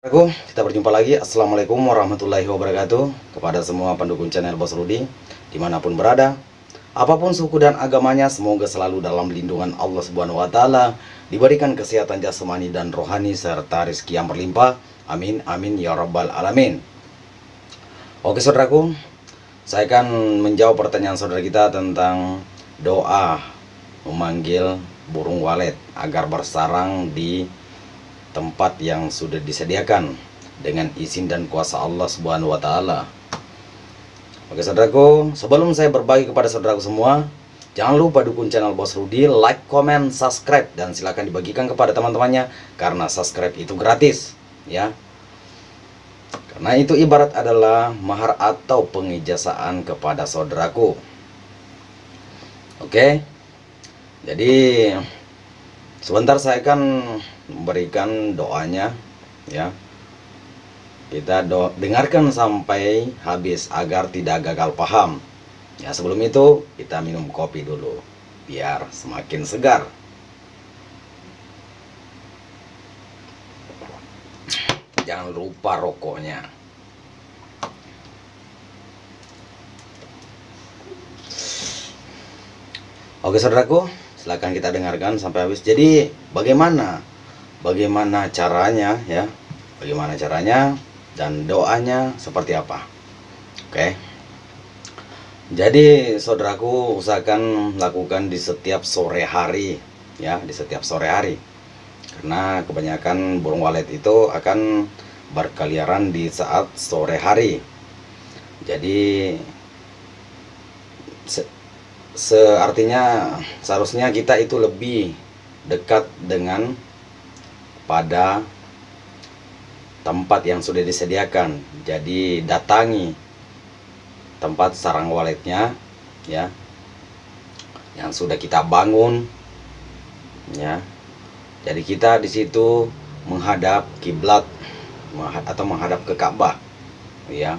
Kita berjumpa lagi. Assalamualaikum warahmatullahi wabarakatuh. Kepada semua pendukung channel Bos Rudi dimanapun berada, apapun suku dan agamanya, semoga selalu dalam lindungan Allah Subhanahu wa Ta'ala, diberikan kesehatan jasmani dan rohani serta rezeki yang berlimpah. Amin amin ya rabbal alamin. Oke saudaraku, saya akan menjawab pertanyaan saudara kita tentang doa memanggil burung walet agar bersarang di tempat yang sudah disediakan dengan izin dan kuasa Allah Subhanahu wa Ta'ala. Oke saudaraku, sebelum saya berbagi kepada saudaraku semua, jangan lupa dukung channel Bos Rudi, like, comment, subscribe, dan silakan dibagikan kepada teman-temannya karena subscribe itu gratis, ya. Karena itu ibarat adalah mahar atau pengijazaan kepada saudaraku. Oke. Jadi sebentar saya akan memberikan doanya, ya. Kita dengarkan sampai habis agar tidak gagal paham. Ya, sebelum itu kita minum kopi dulu biar semakin segar. Jangan lupa rokoknya. Oke saudaraku, silakan kita dengarkan sampai habis. Jadi bagaimana caranya, ya, bagaimana caranya dan doanya seperti apa. Oke. Jadi saudaraku, usahakan lakukan di setiap sore hari, ya, di setiap sore hari, karena kebanyakan burung walet itu akan berkeliaran di saat sore hari. Jadi artinya seharusnya kita itu lebih dekat dengan pada tempat yang sudah disediakan. Jadi datangi tempat sarang waletnya, ya, yang sudah kita bangun, ya. Jadi kita di situ menghadap kiblat atau menghadap ke Ka'bah, ya,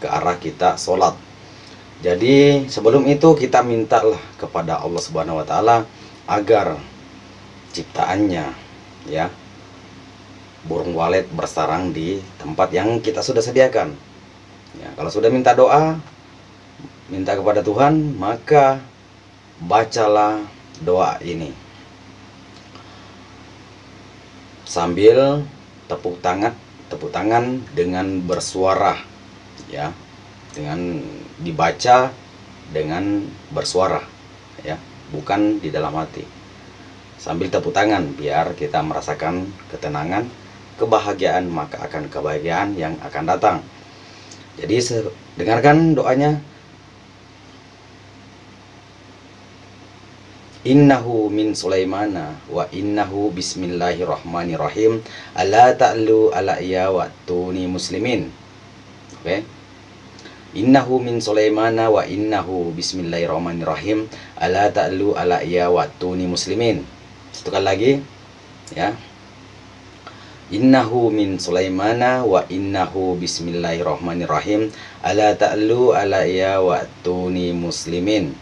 ke arah kita sholat. Jadi sebelum itu kita mintalah kepada Allah Subhanahu wa Ta'ala agar ciptaannya, ya, burung walet bersarang di tempat yang kita sudah sediakan. Ya, kalau sudah minta doa, minta kepada Tuhan, maka bacalah doa ini sambil tepuk tangan dengan bersuara, ya, dengan dibaca dengan bersuara, ya, bukan di dalam hati. Sambil tepuk tangan biar kita merasakan ketenangan, kebahagiaan, maka akan kebahagiaan yang akan datang. Jadi dengarkan doanya. Innahu min Sulaimana wa innahu bismillahirrahmanirrahim ala ta'lu alayya wa tuni muslimin. Oke. Innahu min Sulaimana wa innahu bismillahirrahmanirrahim ala ta'lu alayya wa tuni muslimin. Satu kali lagi, ya. Innahu min Sulaimana wa innahu bismillahirrahmanirrahim ala ta'lu alayya wa tuni muslimin.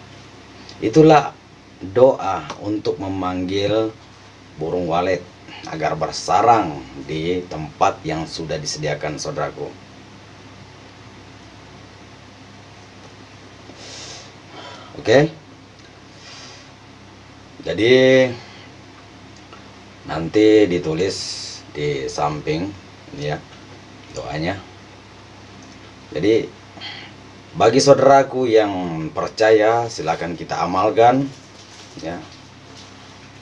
Itulah doa untuk memanggil burung walet agar bersarang di tempat yang sudah disediakan saudaraku. Oke. Jadi nanti ditulis di samping, ya, doanya. Jadi bagi saudaraku yang percaya, silakan kita amalkan, ya,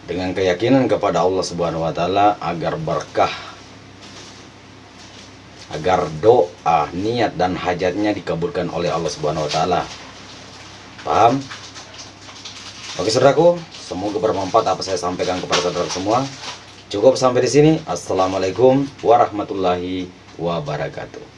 dengan keyakinan kepada Allah Subhanahu wa Ta'ala agar berkah, agar doa, niat dan hajatnya dikabulkan oleh Allah Subhanahu wa Ta'ala. Paham? Oke saudaraku, semoga bermanfaat apa saya sampaikan kepada saudara semua. Cukup sampai di sini. Assalamualaikum warahmatullahi wabarakatuh.